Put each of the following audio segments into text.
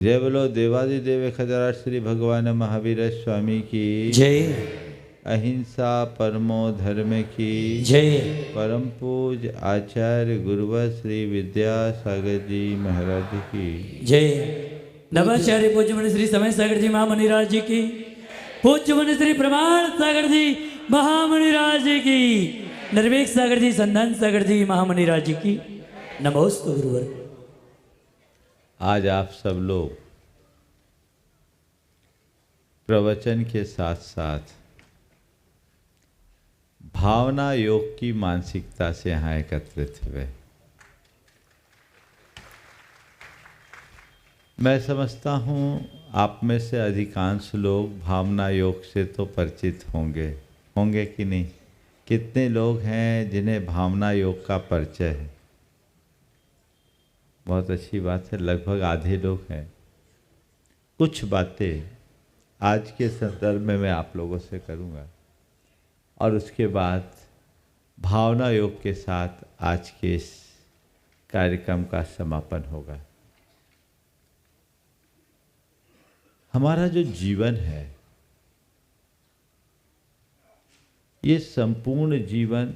जय बोलो देवादिदेव खजरा श्री भगवान महावीर स्वामी की जय। अहिंसा परमो धर्म की जय। परम पूज आचार्य गुरुवर श्री विद्यासागर जी महाराज की जय। नवाचार्य पूज्य मुनि श्री समय सागर जी महामुनिराज जी की, पूज्य मुनि श्री प्रमाण सागर जी महामुनिराज जी की, निर्वेक सागर जी संधान सागर जी महामुनिराज जी की नमोस्तु गुरुवर। आज आप सब लोग प्रवचन के साथ साथ भावना योग की मानसिकता से यहाँ एकत्रित हुए। मैं समझता हूँ आप में से अधिकांश लोग भावना योग से तो परिचित होंगे कि नहीं? कितने लोग हैं जिन्हें भावना योग का परिचय है? बहुत अच्छी बात है, लगभग आधे लोग हैं। कुछ बातें आज के संदर्भ में मैं आप लोगों से करूँगा और उसके बाद भावना योग के साथ आज के इस कार्यक्रम का समापन होगा। हमारा जो जीवन है, ये संपूर्ण जीवन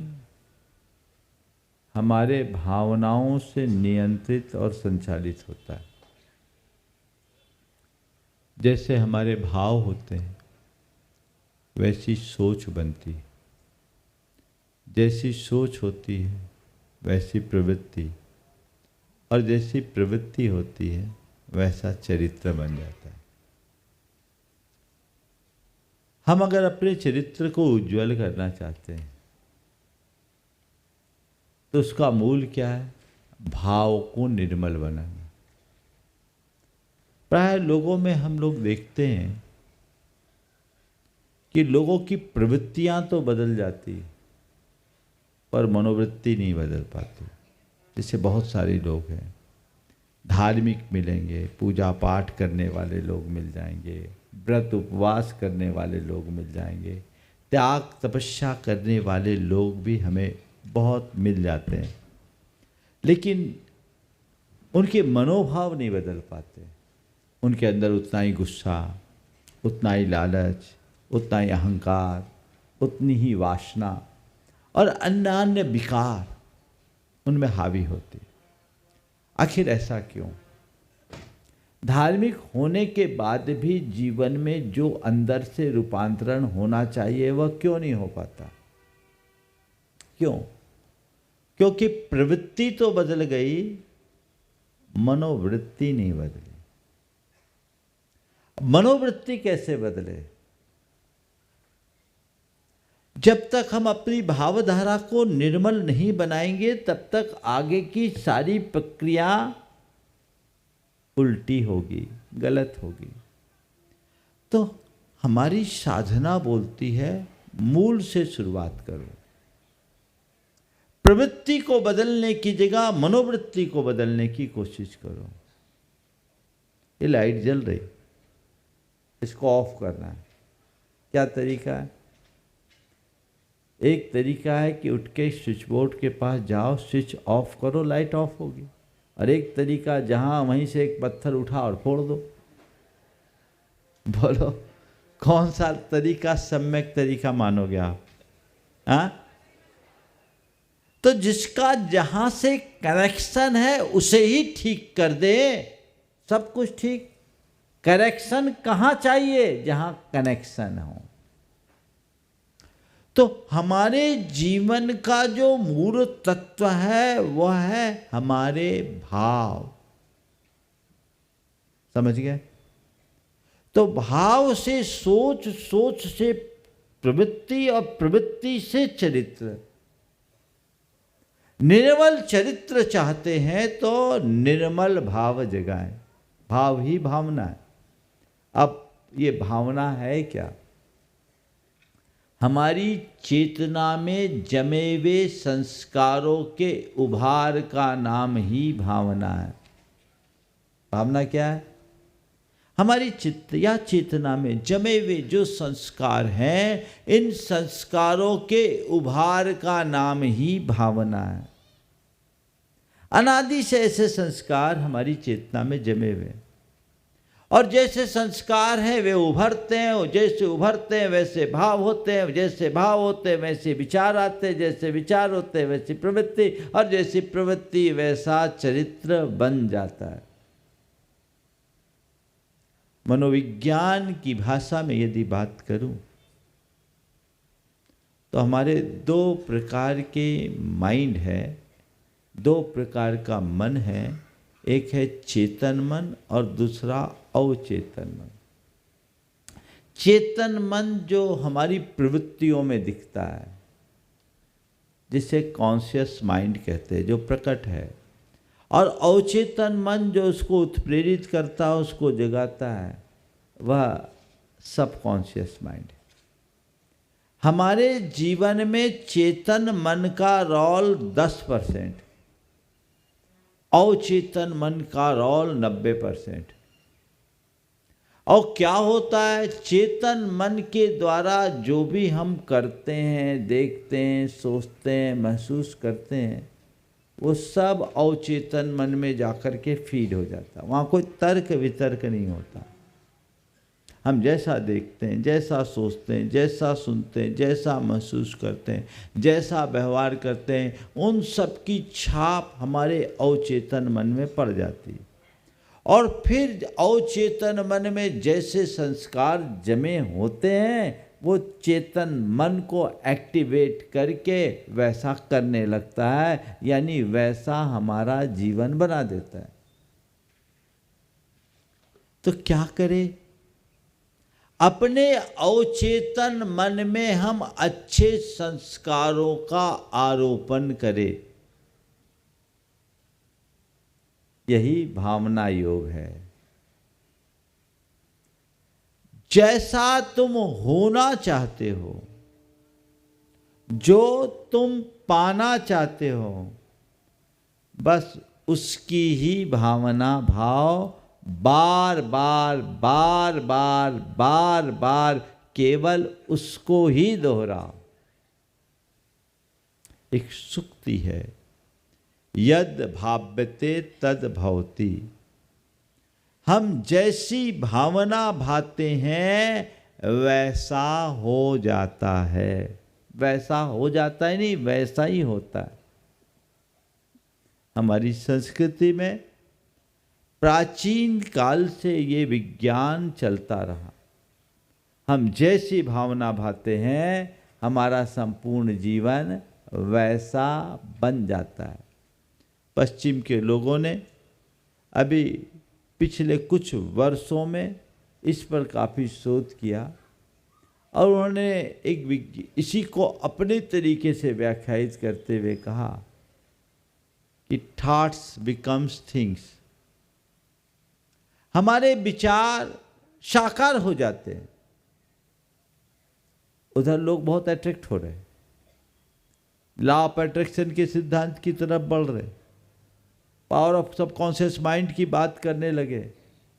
हमारे भावनाओं से नियंत्रित और संचालित होता है। जैसे हमारे भाव होते हैं वैसी सोच बनती है, जैसी सोच होती है वैसी प्रवृत्ति, और जैसी प्रवृत्ति होती है वैसा चरित्र बन जाता है। हम अगर अपने चरित्र को उज्ज्वल करना चाहते हैं तो उसका मूल क्या है? भाव को निर्मल बनाना। प्राय लोगों में हम लोग देखते हैं कि लोगों की प्रवृत्तियां तो बदल जाती पर मनोवृत्ति नहीं बदल पाती। जैसे बहुत सारे लोग हैं, धार्मिक मिलेंगे, पूजा पाठ करने वाले लोग मिल जाएंगे, व्रत उपवास करने वाले लोग मिल जाएंगे, त्याग तपस्या करने वाले लोग भी हमें बहुत मिल जाते हैं, लेकिन उनके मनोभाव नहीं बदल पाते। उनके अंदर उतना ही गुस्सा, उतना ही लालच, उतना ही अहंकार, उतनी ही वासना और अन्य विकार उनमें हावी होते। आखिर ऐसा क्यों? धार्मिक होने के बाद भी जीवन में जो अंदर से रूपांतरण होना चाहिए वह क्यों नहीं हो पाता? क्यों? क्योंकि प्रवृत्ति तो बदल गई, मनोवृत्ति नहीं बदली। मनोवृत्ति कैसे बदले? जब तक हम अपनी भावधारा को निर्मल नहीं बनाएंगे तब तक आगे की सारी प्रक्रिया उल्टी होगी, गलत होगी। तो हमारी साधना बोलती है मूल से शुरुआत करो। प्रवृत्ति को बदलने की जगह मनोवृत्ति को बदलने की कोशिश करो। ये लाइट जल रही, इसको ऑफ करना है। क्या तरीका है? एक तरीका है कि उठ के स्विच बोर्ड के पास जाओ, स्विच ऑफ करो, लाइट ऑफ होगी। और एक तरीका, जहां वहीं से एक पत्थर उठा और फोड़ दो। बोलो कौन सा तरीका सम्यक तरीका मानोगे आप? हाँ? तो जिसका जहां से कनेक्शन है उसे ही ठीक कर दे, सब कुछ ठीक। करेक्शन कहां चाहिए? जहां कनेक्शन हो। तो हमारे जीवन का जो मूल तत्व है वह है हमारे भाव। समझ गए? तो भाव से सोच, सोच से प्रवृत्ति और प्रवृत्ति से चरित्र। निर्मल चरित्र चाहते हैं तो निर्मल भाव जगाएं। भाव ही भावना है। अब ये भावना है क्या? हमारी चेतना में जमे हुए संस्कारों के उभार का नाम ही भावना है। भावना क्या है? हमारी चित्त या चेतना में जमे हुए जो संस्कार हैं, इन संस्कारों के उभार का नाम ही भावना है। अनादि से ऐसे संस्कार हमारी चेतना में जमे हुए। और जैसे संस्कार हैं वे उभरते हैं, और जैसे उभरते हैं वैसे भाव होते हैं, जैसे भाव होते हैं वैसे विचार आते हैं, जैसे विचार होते हैं वैसी प्रवृत्ति, और जैसी प्रवृत्ति वैसा चरित्र बन जाता है। मनोविज्ञान की भाषा में यदि बात करूं तो हमारे दो प्रकार के माइंड है, दो प्रकार का मन है। एक है चेतन मन और दूसरा अवचेतन मन। चेतन मन जो हमारी प्रवृत्तियों में दिखता है, जिसे कॉन्शियस माइंड कहते हैं, जो प्रकट है, और अवचेतन मन जो उसको उत्प्रेरित करता है, उसको जगाता है, वह सबकॉन्शियस माइंड है। हमारे जीवन में चेतन मन का रोल 10%, अवचेतन मन का रोल 90%। और क्या होता है, चेतन मन के द्वारा जो भी हम करते हैं, देखते हैं, सोचते हैं, महसूस करते हैं, वो सब अवचेतन मन में जाकर के फीड हो जाता है। वहाँ कोई तर्क वितर्क नहीं होता। हम जैसा देखते हैं, जैसा सोचते हैं, जैसा सुनते हैं, जैसा महसूस करते हैं, जैसा व्यवहार करते हैं, उन सब की छाप हमारे अवचेतन मन में पड़ जाती है। और फिर अवचेतन मन में जैसे संस्कार जमे होते हैं, वो चेतन मन को एक्टिवेट करके वैसा करने लगता है, यानी वैसा हमारा जीवन बना देता है। तो क्या करें? अपने अवचेतन मन में हम अच्छे संस्कारों का आरोपण करें। यही भावना योग है। जैसा तुम होना चाहते हो, जो तुम पाना चाहते हो, बस उसकी ही भावना भाव बार बार बार बार बार बार केवल उसको ही दोहराओ। एक सूक्ति है, यद भाव्यते तद भवति। हम जैसी भावना भाते हैं वैसा हो जाता है। वैसा हो जाता है नहीं, वैसा ही होता है। हमारी संस्कृति में प्राचीन काल से ये विज्ञान चलता रहा। हम जैसी भावना भाते हैं, हमारा संपूर्ण जीवन वैसा बन जाता है। पश्चिम के लोगों ने अभी पिछले कुछ वर्षों में इस पर काफ़ी शोध किया, और उन्होंने इसी को अपने तरीके से व्याख्यायित करते हुए कहा कि थॉट्स बिकम्स थिंग्स। हमारे विचार साकार हो जाते हैं। उधर लोग बहुत अट्रैक्ट हो रहे हैं, लॉ ऑफ अट्रैक्शन के सिद्धांत की तरफ बढ़ रहे, पावर ऑफ सबकॉन्शियस माइंड की बात करने लगे।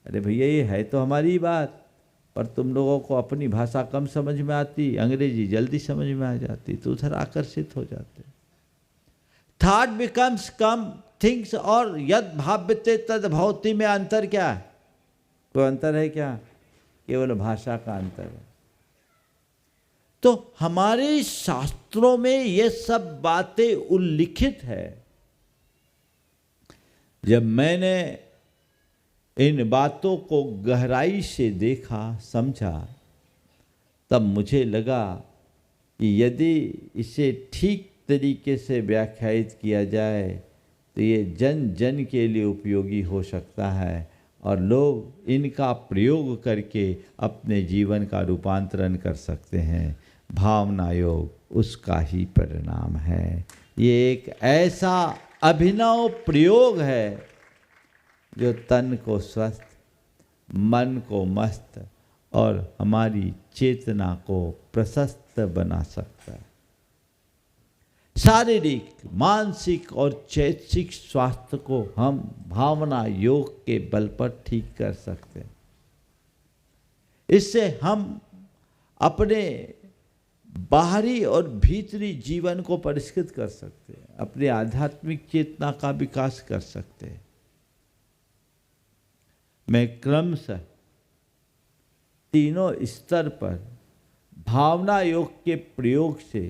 अरे भैया, ये है तो हमारी बात, पर तुम लोगों को अपनी भाषा कम समझ में आती, अंग्रेजी जल्दी समझ में आ जाती, तो उधर आकर्षित हो जाते। थॉट बिकम्स कम थिंग्स और यद भाव्यते तद भवति में अंतर क्या है? कोई अंतर है क्या? केवल भाषा का अंतर है। तो हमारे शास्त्रों में ये सब बातें उल्लिखित है। जब मैंने इन बातों को गहराई से देखा, समझा, तब मुझे लगा कि यदि इसे ठीक तरीके से व्याख्यायित किया जाए तो ये जन जन के लिए उपयोगी हो सकता है, और लोग इनका प्रयोग करके अपने जीवन का रूपांतरण कर सकते हैं। भावना योग उसका ही परिणाम है। ये एक ऐसा अभिनव प्रयोग है जो तन को स्वस्थ, मन को मस्त और हमारी चेतना को प्रशस्त बना सकता है। शारीरिक, मानसिक और चैतसिक स्वास्थ्य को हम भावना योग के बल पर ठीक कर सकते हैं। इससे हम अपने बाहरी और भीतरी जीवन को परिष्कृत कर सकते हैं, अपने आध्यात्मिक चेतना का विकास कर सकते हैं। मैं क्रमशः तीनों स्तर पर भावना योग के प्रयोग से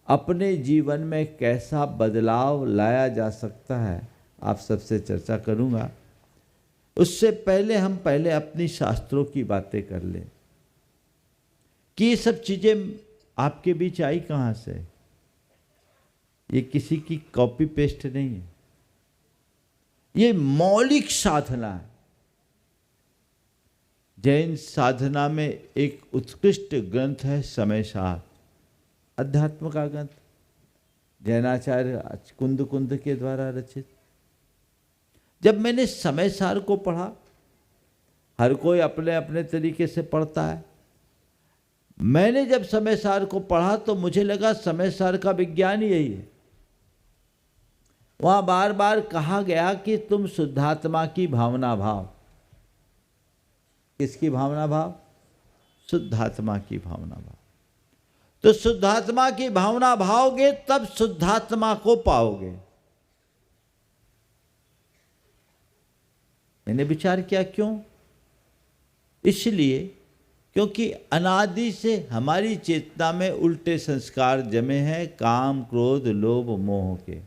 अपने जीवन में कैसा बदलाव लाया जा सकता है, आप सबसे चर्चा करूंगा। उससे पहले हम अपनी शास्त्रों की बातें कर लें कि ये सब चीजें आपके बीच आई कहाँ से। ये किसी की कॉपी पेस्ट नहीं है, ये मौलिक साधना है। जैन साधना में एक उत्कृष्ट ग्रंथ है समय सार, अध्यात्म का ग्रंथ, जैनाचार्य कुंद के द्वारा रचित। जब मैंने समय सार को पढ़ा, हर कोई अपने अपने तरीके से पढ़ता है, मैंने जब समय सार को पढ़ा तो मुझे लगा समय सार का विज्ञान यही है। वहां बार बार कहा गया कि तुम शुद्धात्मा की भावना भाव। किसकी भावना भाव? शुद्धात्मा की भावना भाव। तो शुद्धात्मा की भावना भाओगे तब शुद्धात्मा को पाओगे। मैंने विचार किया क्यों? इसलिए क्योंकि अनादि से हमारी चेतना में उल्टे संस्कार जमे हैं, काम क्रोध लोभ मोह के,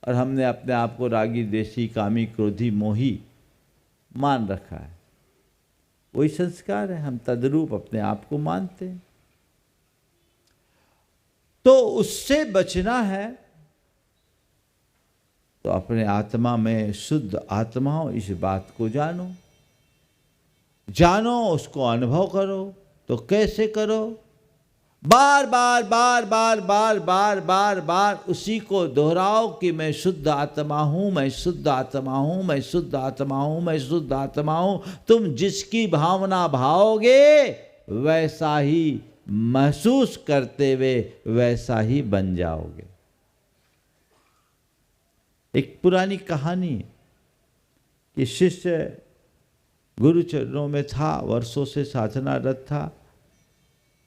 और हमने अपने आप को रागी द्वेषी कामी क्रोधी मोही मान रखा है। वही संस्कार है, हम तद्रूप अपने आप को मानते हैं। तो उससे बचना है तो अपने आत्मा में शुद्ध आत्मा हो, इस बात को जानो, उसको अनुभव करो। तो कैसे करो? बार बार बार बार बार बार बार बार उसी को दोहराओ कि मैं शुद्ध आत्मा हूं, मैं शुद्ध आत्मा हूं, मैं शुद्ध आत्मा हूं, मैं शुद्ध आत्मा हूं। तुम जिसकी भावना भाओगे वैसा ही महसूस करते हुए वैसा ही बन जाओगे। एक पुरानी कहानी है कि शिष्य गुरु चरणों में था, वर्षों से साधनारत था,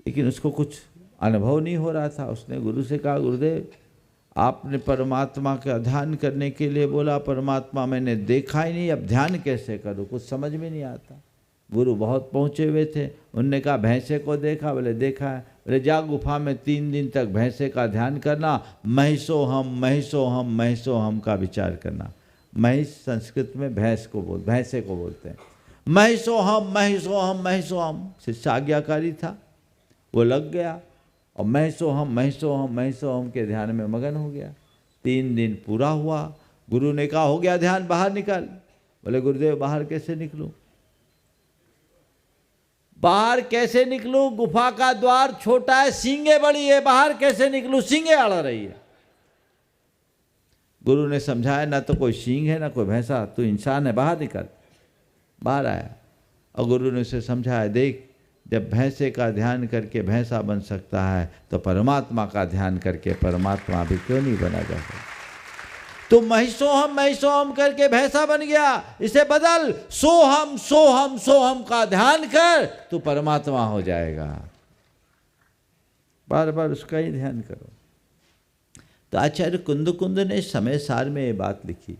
लेकिन उसको कुछ अनुभव नहीं हो रहा था। उसने गुरु से कहा, गुरुदेव आपने परमात्मा का ध्यान करने के लिए बोला, परमात्मा मैंने देखा ही नहीं, अब ध्यान कैसे करूं, कुछ समझ में नहीं आता। गुरु बहुत पहुँचे हुए थे, उनने कहा भैंसे को देखा? बोले देखा है। बोले जा गुफा में 3 दिन तक भैंसे का ध्यान करना, महिषो हम महिषो हम महिषो हम का विचार करना। महिष संस्कृत में भैंसे को बोलते हैं। महिषो हम महिषो हम महिषो हम। शिष्य आज्ञाकारी था, वो लग गया और महिषो हम महिषो हम महिषो हम के ध्यान में मगन हो गया। 3 दिन पूरा हुआ, गुरु ने कहा हो गया ध्यान, बाहर निकल। बोले गुरुदेव बाहर कैसे निकलूं? बाहर कैसे निकलूं? गुफा का द्वार छोटा है, सींगे बड़ी है, बाहर कैसे निकलूं? सींगे अड़ रही है। गुरु ने समझाया, ना तो कोई सींग है ना कोई भैंसा, तू इंसान है, बाहर निकल। बाहर आया और गुरु ने उसे समझाया, देख जब भैंसे का ध्यान करके भैंसा बन सकता है तो परमात्मा का ध्यान करके परमात्मा भी क्यों नहीं बना जा सकता? तो महिषोहम करके भैंसा बन गया, इसे बदल, सोहम सोहम सोहम का ध्यान कर, तू परमात्मा हो जाएगा। बार बार उसका ही ध्यान करो। तो आचार्य कुंद ने समय सार में ये बात लिखी।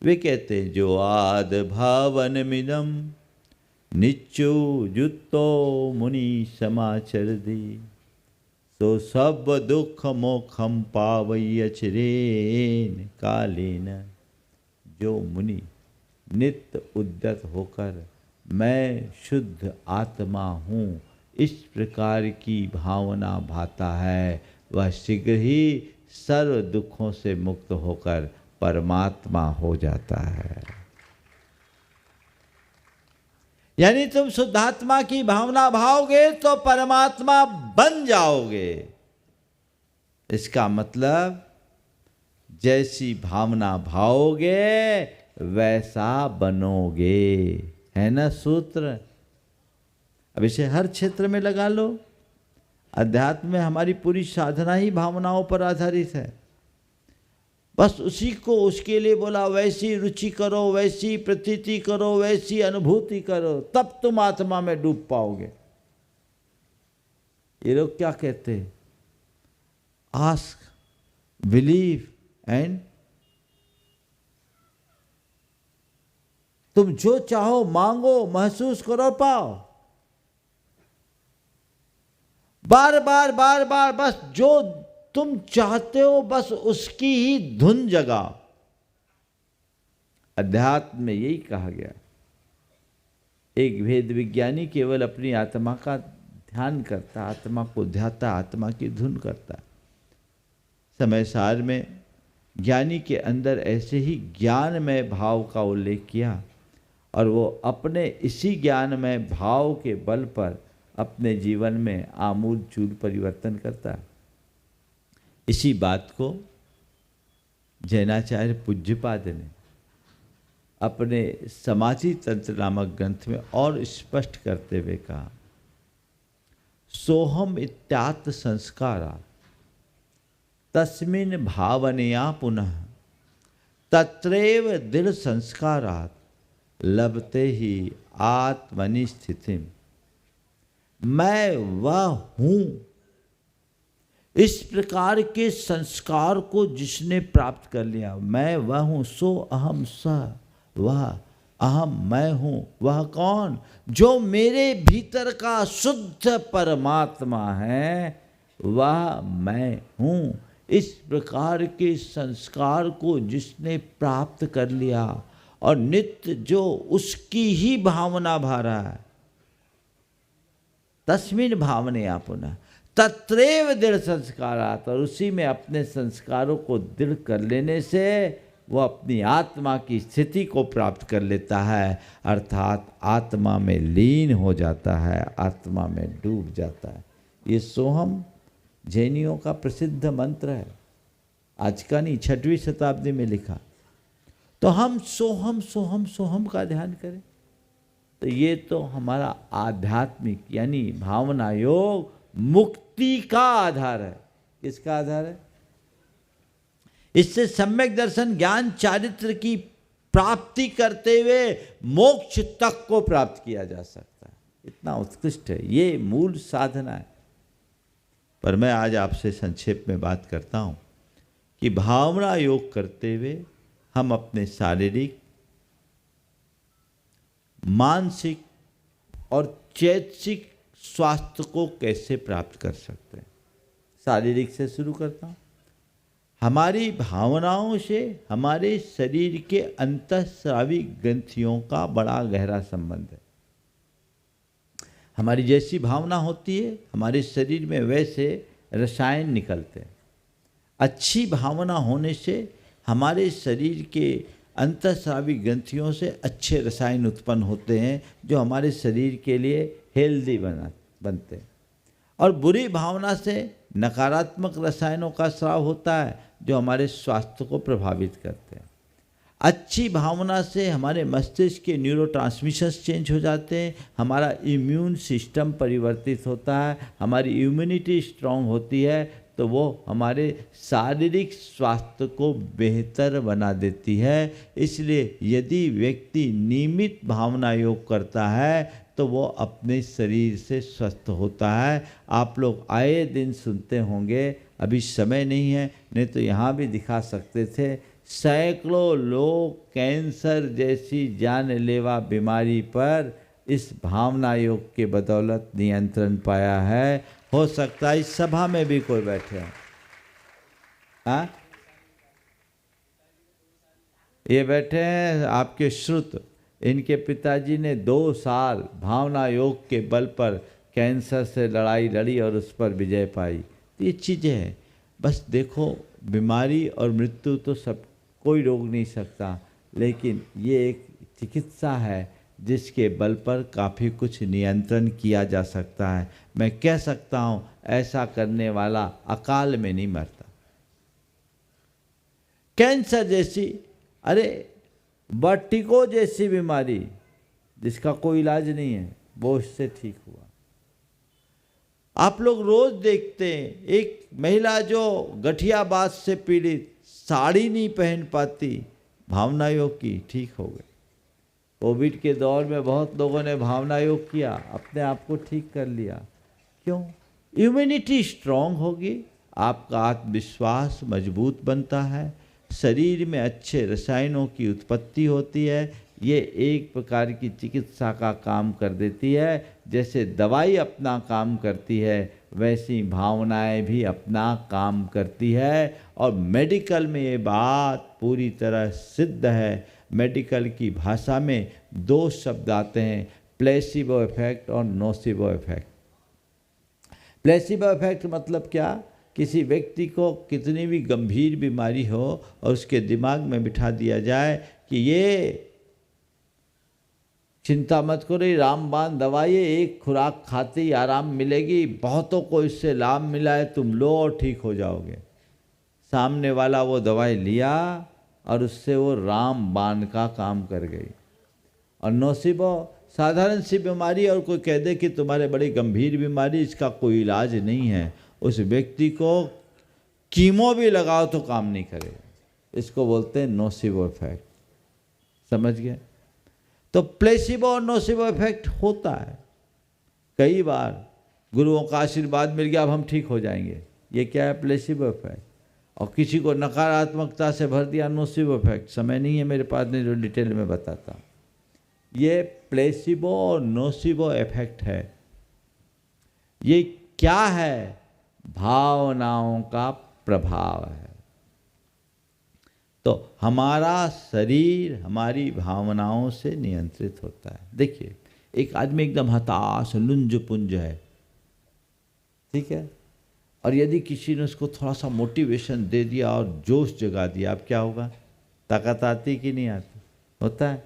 वे कहते हैं, जो आद भावन मिदम निच्चु जुत्तो मुनि समाचर दी, तो सब दुख मोखम पावयचरेन कालेन। जो मुनि नित्य उद्यत होकर मैं शुद्ध आत्मा हूँ इस प्रकार की भावना भाता है, वह शीघ्र ही सर्व दुखों से मुक्त होकर परमात्मा हो जाता है। यानी तुम शुद्धात्मा की भावना भाओगे तो परमात्मा बन जाओगे। इसका मतलब जैसी भावना भाओगे वैसा बनोगे, है ना सूत्र? अब इसे हर क्षेत्र में लगा लो। अध्यात्म में हमारी पूरी साधना ही भावनाओं पर आधारित है। बस उसी को उसके लिए बोला, वैसी रुचि करो, वैसी प्रतीति करो, वैसी अनुभूति करो, तब तुम आत्मा में डूब पाओगे। ये लोग क्या कहते हैं? Ask, believe and. तुम जो चाहो मांगो, महसूस करो, पाओ। बार बार बार बार बस जो तुम चाहते हो बस उसकी ही धुन जगाओ। अध्यात्म में यही कहा गया। एक भेद विज्ञानी केवल अपनी आत्मा का ध्यान करता, आत्मा को ध्याता, आत्मा की धुन करता। समय सार में ज्ञानी के अंदर ऐसे ही ज्ञानमय भाव का उल्लेख किया और वो अपने इसी ज्ञानमय भाव के बल पर अपने जीवन में आमूल चूल परिवर्तन करता है। इसी बात को जैनाचार्य पूज्यपाद ने अपने समाधि तंत्र नामक ग्रंथ में और स्पष्ट करते हुए कहा, सोहम इत्यात्म संस्कारा तस्मिन् भावनया पुनः तत्रैव दृढ़ संस्कारात् लभते ही आत्मनि स्थितिम। मैं वह हूँ, इस प्रकार के संस्कार को जिसने प्राप्त कर लिया, मैं वह हूँ, सो अहम स वह अहम मैं हूँ। वह कौन? जो मेरे भीतर का शुद्ध परमात्मा है, वह मैं हूँ। इस प्रकार के संस्कार को जिसने प्राप्त कर लिया और नित्य जो उसकी ही भावना भा रहा है, तस्मिन् भावनया पुनः तत्रैव दृढ़ संस्कारात्, और उसी में अपने संस्कारों को दृढ़ कर लेने से वो अपनी आत्मा की स्थिति को प्राप्त कर लेता है, अर्थात आत्मा में लीन हो जाता है, आत्मा में डूब जाता है। ये सोहम जैनियों का प्रसिद्ध मंत्र है, आज का नहीं, 6वीं शताब्दी में लिखा। तो हम सोहम सोहम सोहम का ध्यान करें तो ये तो हमारा आध्यात्मिक यानी भावना योग मुक्ति का आधार है। किसका आधार है? इससे सम्यक दर्शन ज्ञान चारित्र की प्राप्ति करते हुए मोक्ष तक को प्राप्त किया जा सकता है। इतना उत्कृष्ट है, ये मूल साधना है। पर मैं आज आपसे संक्षेप में बात करता हूँ कि भावना योग करते हुए हम अपने शारीरिक, मानसिक और चैतसिक स्वास्थ्य को कैसे प्राप्त कर सकते हैं। शारीरिक से शुरू करता हूँ। हमारी भावनाओं से हमारे शरीर के अंतःस्रावी ग्रंथियों का बड़ा गहरा संबंध है। हमारी जैसी भावना होती है, हमारे शरीर में वैसे रसायन निकलते हैं। अच्छी भावना होने से हमारे शरीर के अंतःस्रावी ग्रंथियों से अच्छे रसायन उत्पन्न होते हैं जो हमारे शरीर के लिए हेल्दी बनते हैं। और बुरी भावना से नकारात्मक रसायनों का स्राव होता है जो हमारे स्वास्थ्य को प्रभावित करते हैं। अच्छी भावना से हमारे मस्तिष्क के न्यूरोट्रांसमिशंस चेंज हो जाते हैं, हमारा इम्यून सिस्टम परिवर्तित होता है, हमारी इम्यूनिटी स्ट्रांग होती है, तो वो हमारे शारीरिक स्वास्थ्य को बेहतर बना देती है। इसलिए यदि व्यक्ति नियमित भावना योग करता है तो वो अपने शरीर से स्वस्थ होता है। आप लोग आए दिन सुनते होंगे, अभी समय नहीं है, नहीं तो यहाँ भी दिखा सकते थे, सैकड़ों लोग कैंसर जैसी जानलेवा बीमारी पर इस भावना योग के बदौलत नियंत्रण पाया है। हो सकता है इस सभा में भी कोई बैठे हो। हाँ, ये बैठे हैं आपके श्रुत, इनके पिताजी ने 2 साल भावना योग के बल पर कैंसर से लड़ाई लड़ी और उस पर विजय पाई। तो ये चीज़ें हैं। बस देखो, बीमारी और मृत्यु तो सब कोई रोक नहीं सकता, लेकिन ये एक चिकित्सा है जिसके बल पर काफ़ी कुछ नियंत्रण किया जा सकता है। मैं कह सकता हूँ ऐसा करने वाला अकाल में नहीं मरता। कैंसर जैसी, अरे वर्टिगो जैसी बीमारी जिसका कोई इलाज नहीं है, वो इससे ठीक हुआ। आप लोग रोज देखते हैं एक महिला जो गठियाबात से पीड़ित, साड़ी नहीं पहन पाती, भावना योग की, ठीक हो गई। कोविड के दौर में बहुत लोगों ने भावना योग किया, अपने आप को ठीक कर लिया। क्यों? इम्यूनिटी स्ट्रांग होगी, आपका आत्मविश्वास मजबूत बनता है, शरीर में अच्छे रसायनों की उत्पत्ति होती है, ये एक प्रकार की चिकित्सा का काम कर देती है। जैसे दवाई अपना काम करती है, वैसी भावनाएं भी अपना काम करती है। और मेडिकल में ये बात पूरी तरह सिद्ध है। मेडिकल की भाषा में दो शब्द आते हैं, प्लेसिबो इफेक्ट और नोसिबो इफेक्ट। प्लेसिबो इफेक्ट मतलब क्या? किसी व्यक्ति को कितनी भी गंभीर बीमारी हो और उसके दिमाग में बिठा दिया जाए कि ये चिंता मत करो, ये रामबाण दवाई है, एक खुराक खाते ही आराम मिलेगी, बहुतों को इससे लाभ मिला है, तुम लो और ठीक हो जाओगे। सामने वाला वो दवाई लिया और उससे वो रामबाण का काम कर गई। और नोसिबो साधारण सी बीमारी, और कोई कह दे कि तुम्हारे बड़ी गंभीर बीमारी, इसका कोई इलाज नहीं है, उस व्यक्ति को कीमो भी लगाओ तो काम नहीं करेगा। इसको बोलते हैं नोसिबो इफेक्ट। समझ गए? तो प्लेसिबो और नोसिबो इफेक्ट होता है। कई बार गुरुओं का आशीर्वाद मिल गया, अब हम ठीक हो जाएंगे, ये क्या है? Placebo effect. और किसी को नकारात्मकता से भर दिया, नोसिबो इफेक्ट। समय नहीं है मेरे पास, नहीं जो डिटेल में बताता। ये प्लेसिबो और नोसिबो इफेक्ट है। ये क्या है? भावनाओं का प्रभाव है। तो हमारा शरीर हमारी भावनाओं से नियंत्रित होता है। देखिए, एक आदमी एकदम हताश, लुंज पुंज है, ठीक है, और यदि किसी ने उसको थोड़ा सा मोटिवेशन दे दिया और जोश जगा दिया, अब क्या होगा? ताकत आती कि नहीं आती? होता है।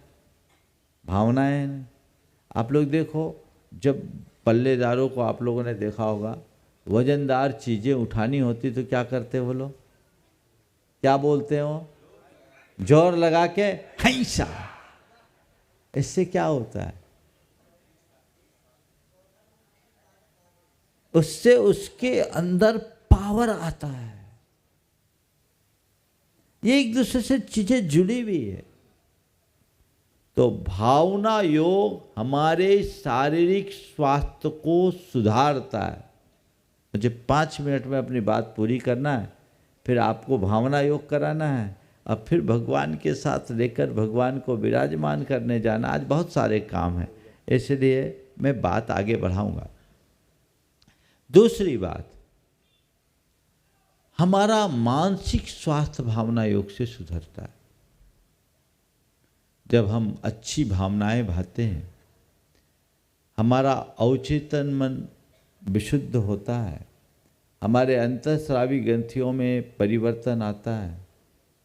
भावनाएं हैं। आप लोग देखो, जब पल्लेदारों को आप लोगों ने देखा होगा, वजनदार चीज़ें उठानी होती तो क्या करते वो लोग? क्या बोलते हैं वो? जोर लगा के हैसा। इससे क्या होता है? उससे उसके अंदर पावर आता है। ये एक दूसरे से चीजें जुड़ी हुई है। तो भावना योग हमारे शारीरिक स्वास्थ्य को सुधारता है। मुझे 5 मिनट में अपनी बात पूरी करना है, फिर आपको भावना योग कराना है, अब फिर भगवान के साथ लेकर भगवान को विराजमान करने जाना। आज बहुत सारे काम हैं, इसलिए मैं बात आगे बढ़ाऊंगा। दूसरी बात, हमारा मानसिक स्वास्थ्य भावना योग से सुधरता है। जब हम अच्छी भावनाएं भाते हैं, हमारा अवचेतन मन विशुद्ध होता है, हमारे अंतःस्रावी ग्रंथियों में परिवर्तन आता है,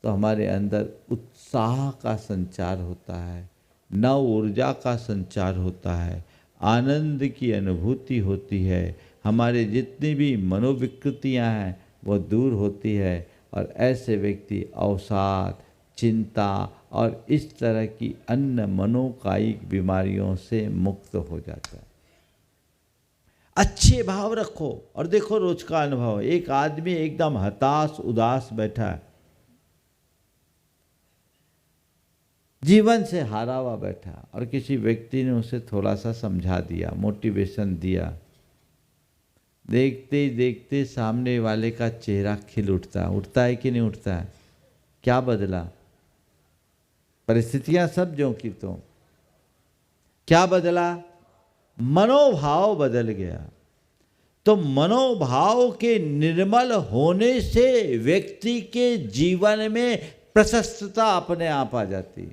तो हमारे अंदर उत्साह का संचार होता है, नव ऊर्जा का संचार होता है, आनंद की अनुभूति होती है, हमारे जितनी भी मनोविकृतियां हैं वो दूर होती है, और ऐसे व्यक्ति अवसाद, चिंता और इस तरह की अन्य मनोकायिक बीमारियों से मुक्त हो जाता है। अच्छे भाव रखो। और देखो रोज का अनुभव, एक आदमी एकदम हताश उदास बैठा है, जीवन से हारा हुआ बैठा, और किसी व्यक्ति ने उसे थोड़ा सा समझा दिया, मोटिवेशन दिया, देखते ही देखते सामने वाले का चेहरा खिल उठता है कि नहीं उठता है? क्या बदला? परिस्थितियां सब ज्यों की त्यों। क्या बदला? मनोभाव बदल गया। तो मनोभाव के निर्मल होने से व्यक्ति के जीवन में प्रशस्तता अपने आप आ जाती,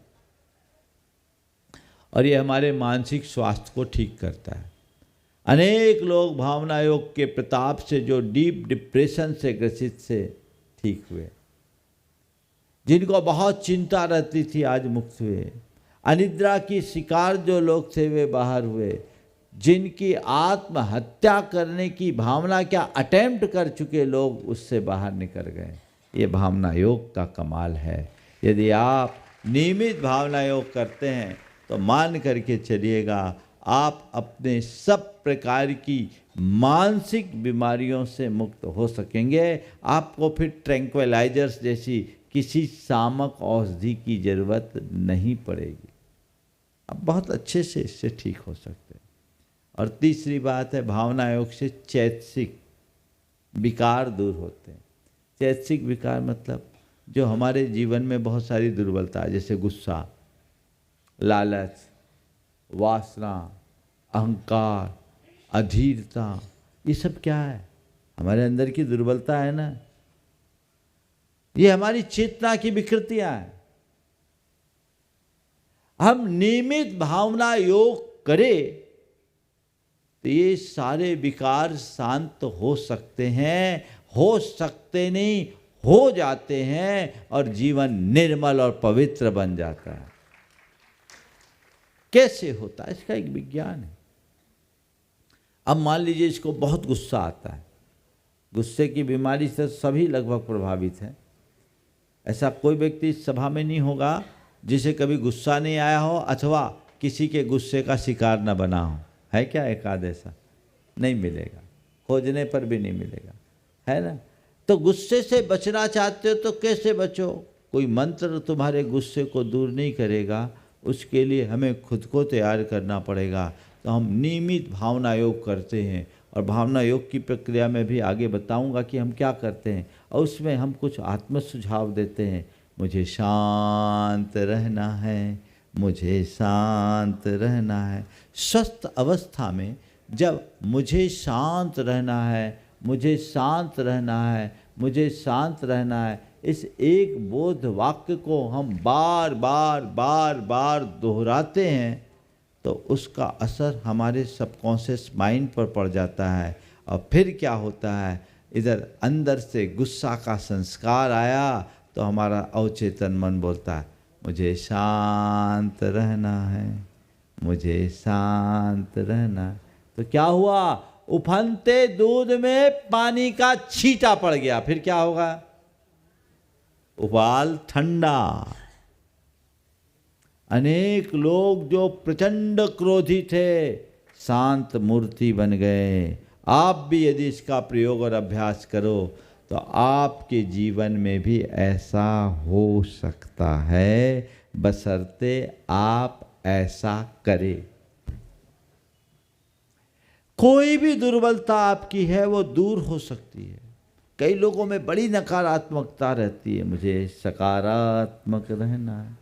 और ये हमारे मानसिक स्वास्थ्य को ठीक करता है। अनेक लोग भावना योग के प्रताप से जो डीप डिप्रेशन से ग्रसित से ठीक हुए, जिनको बहुत चिंता रहती थी आज मुक्त हुए, अनिद्रा की शिकार जो लोग थे वे बाहर हुए, जिनकी आत्महत्या करने की भावना क्या अटेम्प्ट कर चुके लोग उससे बाहर निकल गए। ये भावना योग का कमाल है। यदि आप नियमित भावना योग करते हैं तो मान करके चलिएगा, आप अपने सब प्रकार की मानसिक बीमारियों से मुक्त हो सकेंगे। आपको फिर ट्रैंक्विलाइजर्स जैसी किसी सामक औषधि की जरूरत नहीं पड़ेगी। आप बहुत अच्छे से इससे ठीक हो सकते हैं। और तीसरी बात है, भावना योग से चैतसिक विकार दूर होते हैं। चैतसिक विकार मतलब जो हमारे जीवन में बहुत सारी दुर्बलता है, जैसे गुस्सा, लालच, वासना, अहंकार, अधीरता, ये सब क्या है? हमारे अंदर की दुर्बलता है ना। ये हमारी चेतना की विकृतियां हैं। हम नियमित भावना योग करें तो ये सारे विकार शांत हो सकते हैं, हो सकते नहीं, हो जाते हैं, और जीवन निर्मल और पवित्र बन जाता है। कैसे होता है? इसका एक विज्ञान है। अब मान लीजिए इसको बहुत गुस्सा आता है। गुस्से की बीमारी से सभी लगभग प्रभावित हैं। ऐसा कोई व्यक्ति इस सभा में नहीं होगा जिसे कभी गुस्सा नहीं आया हो अथवा किसी के गुस्से का शिकार न बना हो। है क्या एक आध ऐसा? नहीं मिलेगा, खोजने पर भी नहीं मिलेगा, है ना। तो गुस्से से बचना चाहते हो तो कैसे बचो? कोई मंत्र तुम्हारे गुस्से को दूर नहीं करेगा, उसके लिए हमें खुद को तैयार करना पड़ेगा। तो हम नियमित भावना योग करते हैं, और भावना योग की प्रक्रिया में भी आगे बताऊंगा कि हम क्या करते हैं, और उसमें हम कुछ आत्म सुझाव देते हैं। मुझे शांत रहना है, मुझे शांत रहना है। स्वस्थ अवस्था में जब मुझे शांत रहना है, मुझे शांत रहना है, मुझे शांत रहना है, इस एक बोध वाक्य को हम बार बार बार बार दोहराते हैं तो उसका असर हमारे सबकॉन्शियस माइंड पर पड़ जाता है। और फिर क्या होता है, इधर अंदर से गुस्सा का संस्कार आया तो हमारा अवचेतन मन बोलता है मुझे शांत रहना है, मुझे शांत रहना है। तो क्या हुआ? उफनते दूध में पानी का छींटा पड़ गया। फिर क्या होगा? उबाल ठंडा। अनेक लोग जो प्रचंड क्रोधी थे शांत मूर्ति बन गए। आप भी यदि इसका प्रयोग और अभ्यास करो तो आपके जीवन में भी ऐसा हो सकता है, बशर्ते आप ऐसा करें। कोई भी दुर्बलता आपकी है वो दूर हो सकती है। कई लोगों में बड़ी नकारात्मकता रहती है, मुझे सकारात्मक रहना है।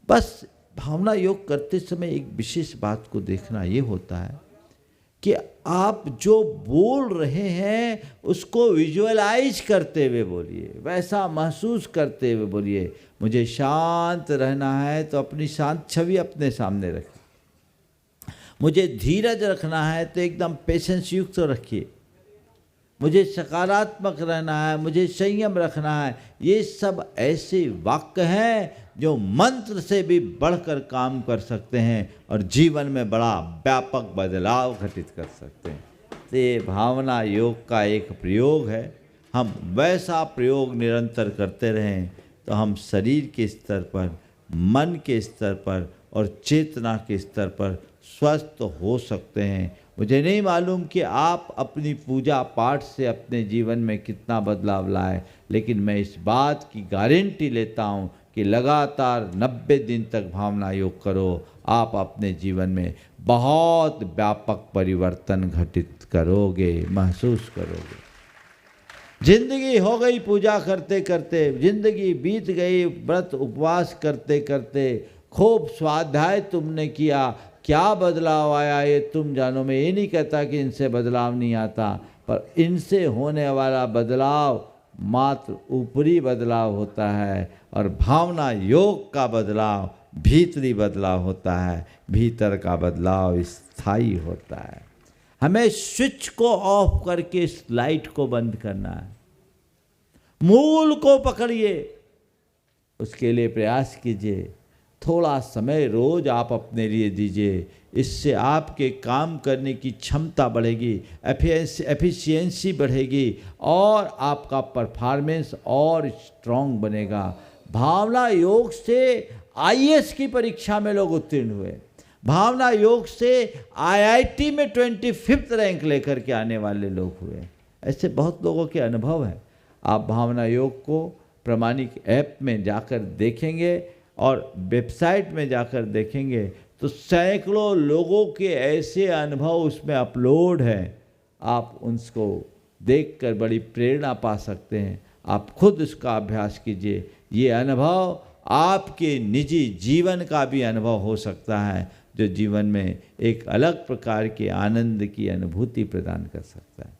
बस भावना योग करते समय एक विशेष बात को देखना ये होता है कि आप जो बोल रहे हैं उसको विजुअलाइज करते हुए बोलिए, वैसा महसूस करते हुए बोलिए। मुझे शांत रहना है तो अपनी शांत छवि अपने सामने रखिए। मुझे धीरज रखना है तो एकदम पेशेंस युक्त रखिए। मुझे सकारात्मक रहना है, मुझे संयम रखना है। ये सब ऐसे वाक्य हैं जो मंत्र से भी बढ़कर काम कर सकते हैं और जीवन में बड़ा व्यापक बदलाव घटित कर सकते हैं। तो ये भावना योग का एक प्रयोग है। हम वैसा प्रयोग निरंतर करते रहें तो हम शरीर के स्तर पर, मन के स्तर पर और चेतना के स्तर पर स्वस्थ हो सकते हैं। मुझे नहीं मालूम कि आप अपनी पूजा पाठ से अपने जीवन में कितना बदलाव लाए, लेकिन मैं इस बात की गारंटी लेता हूँ कि लगातार 90 दिन तक भावना योग करो, आप अपने जीवन में बहुत व्यापक परिवर्तन घटित करोगे, महसूस करोगे। जिंदगी हो गई पूजा करते करते, जिंदगी बीत गई व्रत उपवास करते करते, खूब स्वाध्याय तुमने किया, क्या बदलाव आया ये तुम जानो। मैं ये नहीं कहता कि इनसे बदलाव नहीं आता, पर इनसे होने वाला बदलाव मात्र ऊपरी बदलाव होता है, और भावना योग का बदलाव भीतरी बदलाव होता है। भीतर का बदलाव स्थायी होता है। हमें स्विच को ऑफ करके इस लाइट को बंद करना है। मूल को पकड़िए, उसके लिए प्रयास कीजिए। थोड़ा समय रोज आप अपने लिए दीजिए, इससे आपके काम करने की क्षमता बढ़ेगी, एफिशिएंसी बढ़ेगी और आपका परफॉर्मेंस और स्ट्रांग बनेगा। भावना योग से आईएएस की परीक्षा में लोग उत्तीर्ण हुए। भावना योग से आईआईटी में 25th रैंक लेकर के आने वाले लोग हुए। ऐसे बहुत लोगों के अनुभव हैं। आप भावना योग को प्रमाणिक ऐप में जाकर देखेंगे और वेबसाइट में जाकर देखेंगे तो सैकड़ों लोगों के ऐसे अनुभव उसमें अपलोड हैं। आप उनको देखकर बड़ी प्रेरणा पा सकते हैं। आप खुद उसका अभ्यास कीजिए। ये अनुभव आपके निजी जीवन का भी अनुभव हो सकता है, जो जीवन में एक अलग प्रकार के आनंद की अनुभूति प्रदान कर सकता है।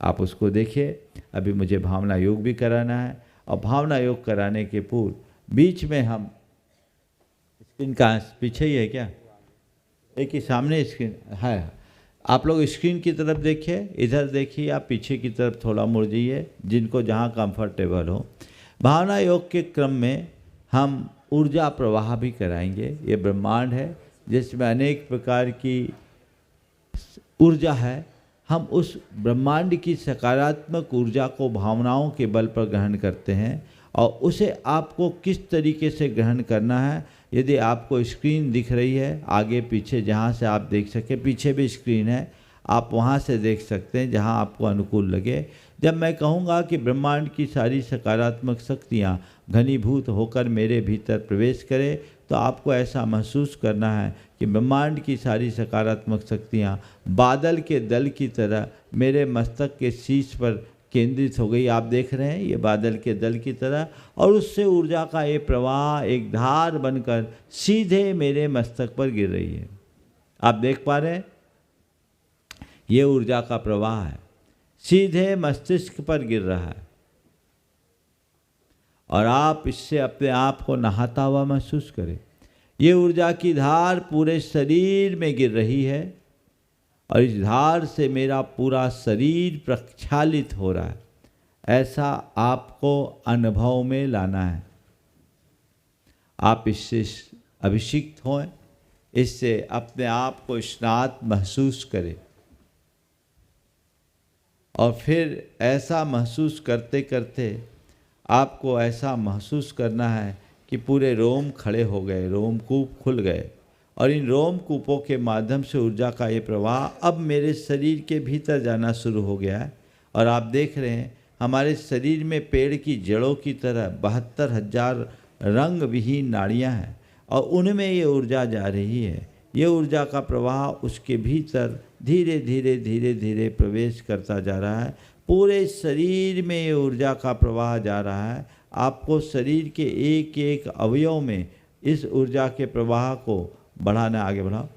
आप उसको देखिए। अभी मुझे भावना योग भी कराना है, और भावना योग कराने के पूर्व बीच में हम स्क्रीन का पीछे ही है क्या, एक ही सामने स्क्रीन है, आप लोग स्क्रीन की तरफ देखिए, इधर देखिए, आप पीछे की तरफ थोड़ा मुड़ जाइए, जिनको जहाँ कंफर्टेबल हो। भावना योग के क्रम में हम ऊर्जा प्रवाह भी कराएंगे। ये ब्रह्मांड है जिसमें अनेक प्रकार की ऊर्जा है। हम उस ब्रह्मांड की सकारात्मक ऊर्जा को भावनाओं के बल पर ग्रहण करते हैं, और उसे आपको किस तरीके से ग्रहण करना है, यदि आपको स्क्रीन दिख रही है आगे पीछे जहाँ से आप देख सकें, पीछे भी स्क्रीन है, आप वहाँ से देख सकते हैं जहाँ आपको अनुकूल लगे। जब मैं कहूँगा कि ब्रह्मांड की सारी सकारात्मक शक्तियाँ घनीभूत होकर मेरे भीतर प्रवेश करें, तो आपको ऐसा महसूस करना है कि ब्रह्मांड की सारी सकारात्मक शक्तियाँ बादल के दल की तरह मेरे मस्तक के शीर्ष पर केंद्रित हो गई। आप देख रहे हैं ये बादल के दल की तरह, और उससे ऊर्जा का ये प्रवाह एक धार बनकर सीधे मेरे मस्तक पर गिर रही है। आप देख पा रहे हैं, ये ऊर्जा का प्रवाह है, सीधे मस्तिष्क पर गिर रहा है, और आप इससे अपने आप को नहाता हुआ महसूस करें। ये ऊर्जा की धार पूरे शरीर में गिर रही है, और इस धार से मेरा पूरा शरीर प्रक्षालित हो रहा है। ऐसा आपको अनुभव में लाना है। आप इससे अभिषिक्त हों, इससे अपने आप को स्नात महसूस करें, और फिर ऐसा महसूस करते करते आपको ऐसा महसूस करना है कि पूरे रोम खड़े हो गए, रोमकूप खुल गए, और इन रोमकूपों के माध्यम से ऊर्जा का ये प्रवाह अब मेरे शरीर के भीतर जाना शुरू हो गया है। और आप देख रहे हैं हमारे शरीर में पेड़ की जड़ों की तरह 72,000 रंग विहीन नाड़ियाँ हैं, और उनमें ये ऊर्जा जा रही है। ये ऊर्जा का प्रवाह उसके भीतर धीरे धीरे धीरे धीरे प्रवेश करता जा रहा है। पूरे शरीर में ये ऊर्जा का प्रवाह जा रहा है। आपको शरीर के एक एक अवयव में इस ऊर्जा के प्रवाह को बढ़ाना, आगे बढ़ाओ।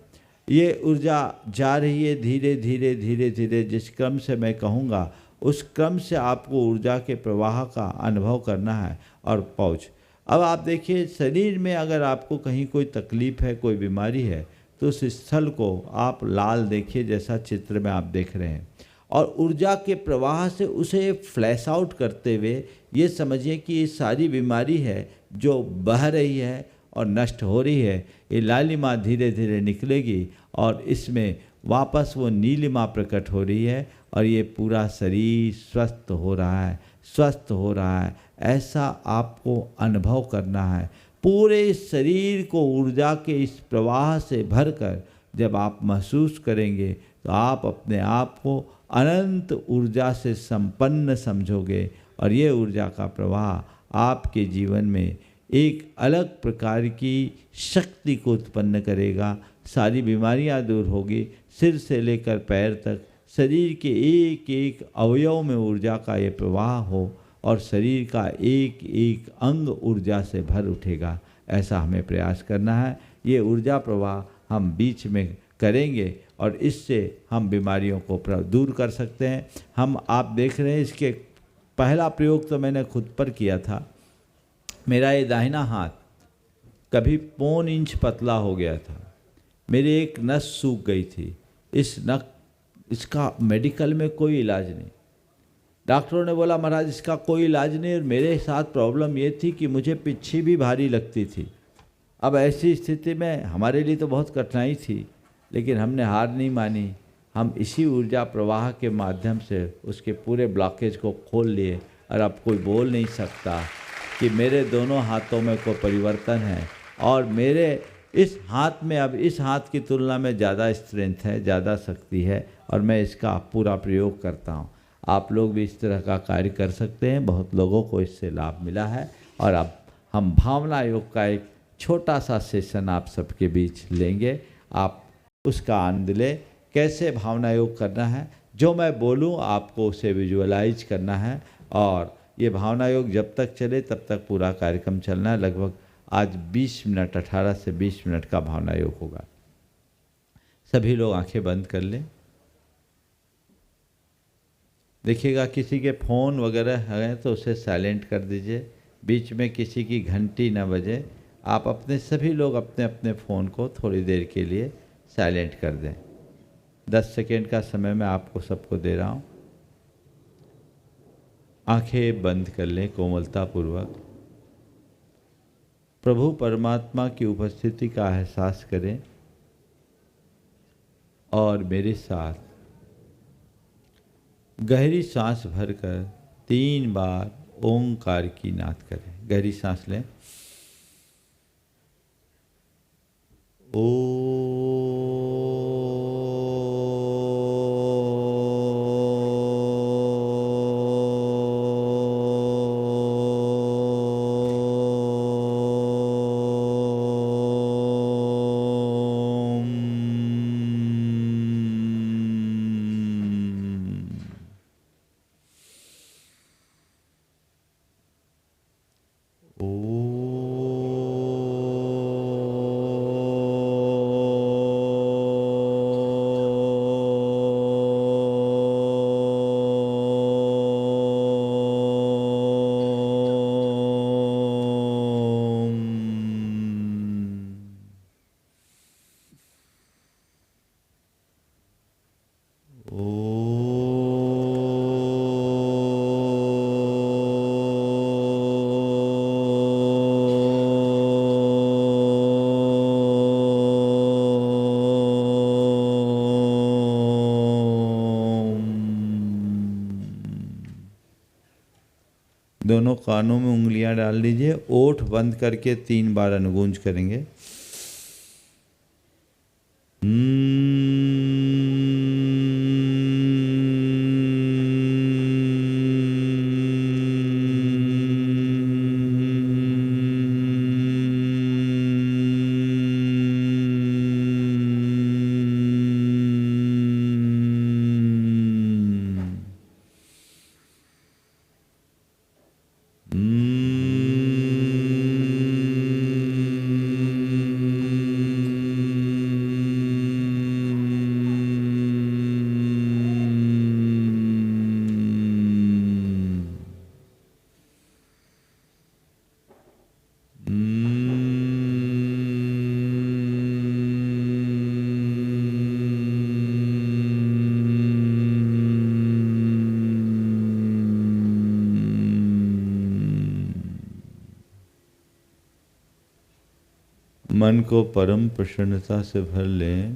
ये ऊर्जा जा रही है धीरे धीरे धीरे धीरे, जिस क्रम से मैं कहूँगा उस क्रम से आपको ऊर्जा के प्रवाह का अनुभव करना है और पहुँच। अब आप देखिए शरीर में अगर आपको कहीं कोई तकलीफ़ है, कोई बीमारी है, तो उस स्थल को आप लाल देखिए जैसा चित्र में आप देख रहे हैं, और ऊर्जा के प्रवाह से उसे फ्लैश आउट करते हुए ये समझिए कि ये सारी बीमारी है जो बह रही है और नष्ट हो रही है। ये लालिमा धीरे धीरे निकलेगी और इसमें वापस वो नीलिमा प्रकट हो रही है, और ये पूरा शरीर स्वस्थ हो रहा है, स्वस्थ हो रहा है। ऐसा आपको अनुभव करना है। पूरे शरीर को ऊर्जा के इस प्रवाह से भरकर जब आप महसूस करेंगे तो आप अपने आप को अनंत ऊर्जा से संपन्न समझोगे, और ये ऊर्जा का प्रवाह आपके जीवन में एक अलग प्रकार की शक्ति को उत्पन्न करेगा। सारी बीमारियां दूर होगी, सिर से लेकर पैर तक शरीर के एक एक अवयव में ऊर्जा का ये प्रवाह हो, और शरीर का एक एक अंग ऊर्जा से भर उठेगा। ऐसा हमें प्रयास करना है। ये ऊर्जा प्रवाह हम बीच में करेंगे, और इससे हम बीमारियों को दूर कर सकते हैं। आप देख रहे हैं इसके पहला प्रयोग तो मैंने खुद पर किया था। मेरा ये दाहिना हाथ कभी 1.25 इंच पतला हो गया था, मेरी एक नस सूख गई थी। इसका मेडिकल में कोई इलाज नहीं। डॉक्टरों ने बोला महाराज इसका कोई इलाज नहीं, और मेरे साथ प्रॉब्लम ये थी कि मुझे पिच्छी भी भारी लगती थी। अब ऐसी स्थिति में हमारे लिए तो बहुत कठिनाई थी, लेकिन हमने हार नहीं मानी। हम इसी ऊर्जा प्रवाह के माध्यम से उसके पूरे ब्लॉकेज को खोल लिए, और अब कोई बोल नहीं सकता कि मेरे दोनों हाथों में कोई परिवर्तन है, और मेरे इस हाथ में अब इस हाथ की तुलना में ज़्यादा स्ट्रेंथ है, ज़्यादा शक्ति है, और मैं इसका पूरा प्रयोग करता हूँ। आप लोग भी इस तरह का कार्य कर सकते हैं। बहुत लोगों को इससे लाभ मिला है। और अब हम भावना योग का एक छोटा सा सेशन आप सबके बीच लेंगे। आप उसका आनंद लें। कैसे भावना योग करना है, जो मैं बोलूँ आपको उसे विजुअलाइज करना है, और ये भावना योग जब तक चले तब तक पूरा कार्यक्रम चलना है। लगभग आज 20 मिनट 18 से 20 मिनट का भावना योग होगा। सभी लोग आंखें बंद कर लें। देखिएगा किसी के फ़ोन वगैरह हैं तो उसे साइलेंट कर दीजिए, बीच में किसी की घंटी न बजे। आप अपने सभी लोग अपने अपने फ़ोन को थोड़ी देर के लिए साइलेंट कर दें। 10 सेकेंड का समय मैं आपको सबको दे रहा हूँ। आंखें बंद कर लें कोमलतापूर्वक। प्रभु परमात्मा की उपस्थिति का एहसास करें और मेरे साथ गहरी सांस भरकर 3 बार ओंकार की नाद करें। गहरी सांस लें। दोनों कानों में उंगलियां डाल लीजिए। ओठ बंद करके 3 बार अनुगूंज करेंगे। मन को परम प्रसन्नता से भर लें।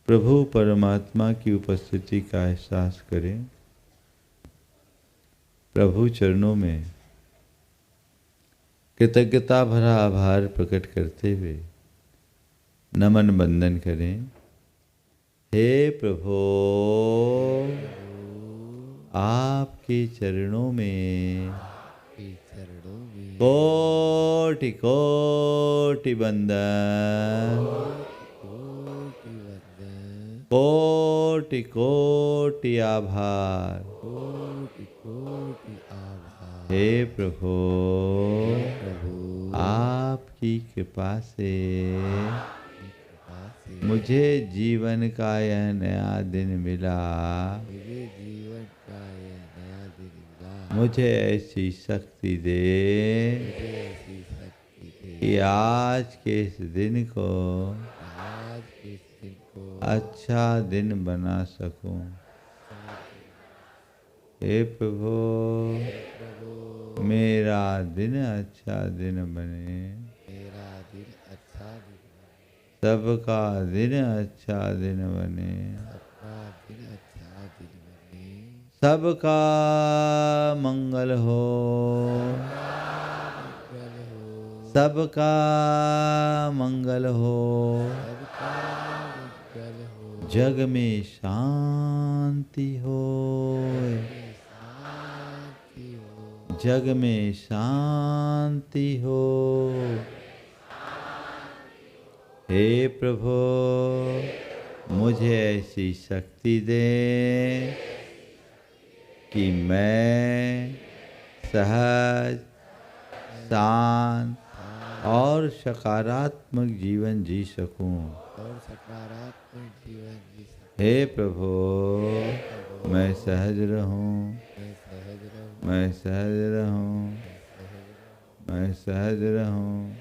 प्रभु परमात्मा की उपस्थिति का एहसास करें। प्रभु चरणों में कृतज्ञता भरा आभार प्रकट करते हुए नमन बंदन करें। हे प्रभु, आपके चरणों में कोटि कोटि वंदन, कोटि कोटि आभार। हे प्रभु, आपकी कृपा से मुझे जीवन का यह नया दिन मिला। मुझे ऐसी शक्ति दे कि आज के इस दिन को अच्छा दिन बना सकूं। हे प्रभु, मेरा दिन अच्छा दिन बने, सबका दिन अच्छा दिन बने, सबका मंगल हो, सबका मंगल हो, जग में शांति हो, जग में शांति हो। हे प्रभु, मुझे ऐसी शक्ति दे कि मैं सहज, शांत, और सकारात्मक जीवन जी सकूं। और सकारात्मक जीवन जी सकूं। हे प्रभु, मैं सहज रहूं, मैं सहज रहूं। मैं सहज रहूं, मैं सहज रहूं,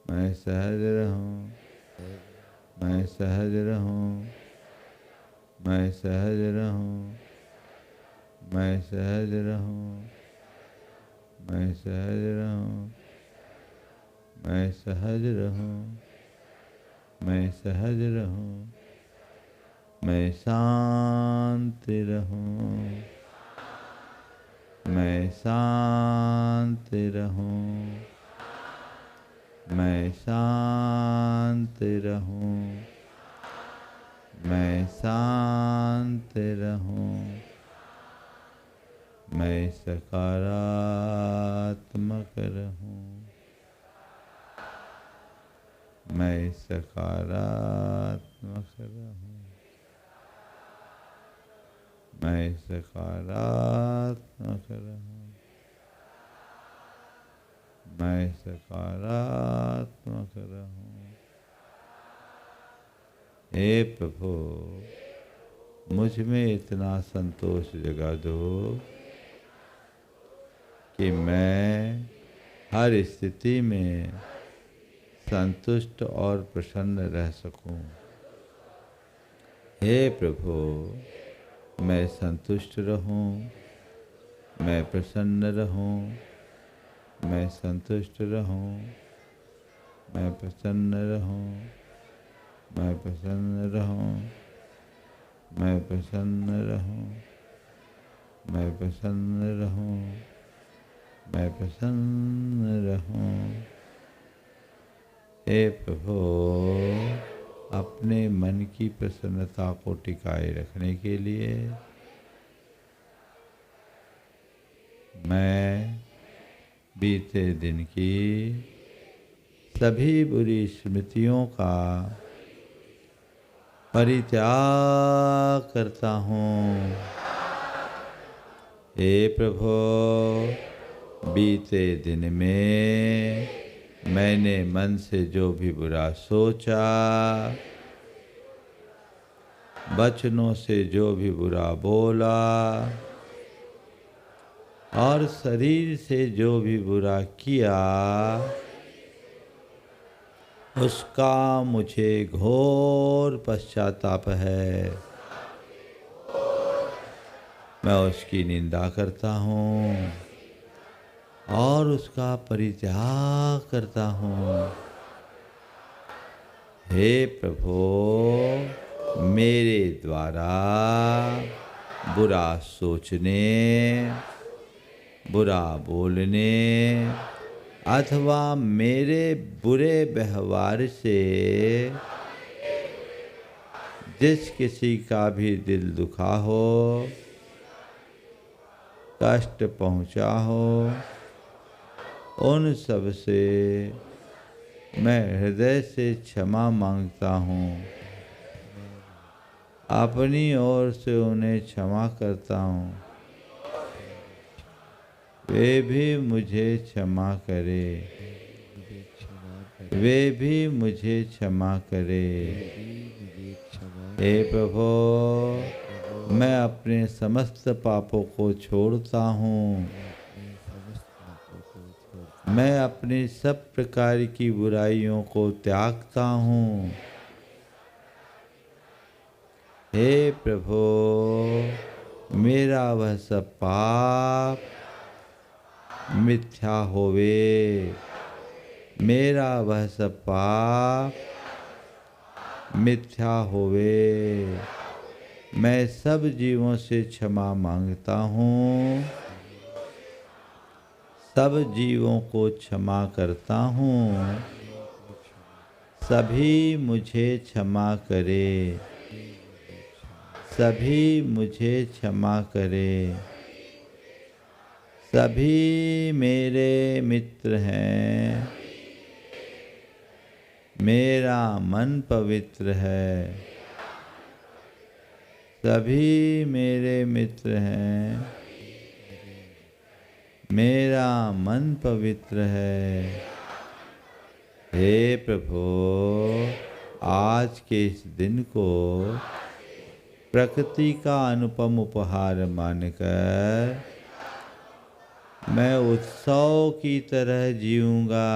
मैं सहज रहूं, मैं सहज रहूं, मैं सहज रहूं, मैं सहज रहूं, मैं सहज रहूं, मैं सहज रहूं, मैं सहज रहूं, मैं शांत रहूं, मैं शांत रहूं, मैं शांत रहूं, मैं शांत रहूं, मैं सकारात्मक रहूं, मैं सकारात्मक रहूं, मैं सकारात्मक रहूं, मैं सकारात्मक रहूं। हे प्रभु, मुझ में इतना संतोष जगा दो कि मैं हर स्थिति में संतुष्ट और प्रसन्न रह सकूं। हे प्रभु, मैं संतुष्ट रहूं, मैं प्रसन्न रहूं, मैं संतुष्ट रहूं, मैं प्रसन्न रहूं, मैं प्रसन्न रहूं, मैं प्रसन्न रहूं, मैं प्रसन्न रहूं, मैं प्रसन्न रहूं। हे प्रभु, अपने मन की प्रसन्नता को टिकाए रखने के लिए मैं बीते दिन की सभी बुरी स्मृतियों का परित्याग करता हूँ। हे प्रभु, बीते दिन में मैंने मन से जो भी बुरा सोचा, वचनों से जो भी बुरा बोला और शरीर से जो भी बुरा किया, उसका मुझे घोर पश्चाताप है। मैं उसकी निंदा करता हूँ और उसका परित्याग करता हूँ। हे प्रभु, मेरे द्वारा बुरा सोचने, बुरा बोलने अथवा मेरे बुरे व्यवहार से जिस किसी का भी दिल दुखा हो, कष्ट पहुँचा हो, उन सब से मैं हृदय से क्षमा मांगता हूँ। अपनी ओर से उन्हें क्षमा करता हूँ। वे भी मुझे क्षमा करे, वे भी मुझे क्षमा करे। हे प्रभु, मैं अपने समस्त पापों को छोड़ता हूँ। मैं अपनी सब प्रकार की बुराइयों को त्यागता हूँ। हे प्रभु, मेरा वह सब पाप मिथ्या होवे, मेरा वह सब पाप मिथ्या होवे। मैं सब जीवों से क्षमा मांगता हूँ, सब जीवों को क्षमा करता हूँ। सभी मुझे क्षमा करे, सभी मुझे क्षमा करे। सभी मेरे मित्र हैं, मेरा मन पवित्र है। सभी मेरे मित्र हैं, मेरा मन पवित्र है। हे प्रभु, आज के इस दिन को प्रकृति का अनुपम उपहार मानकर मैं उत्सव की तरह जीऊँगा।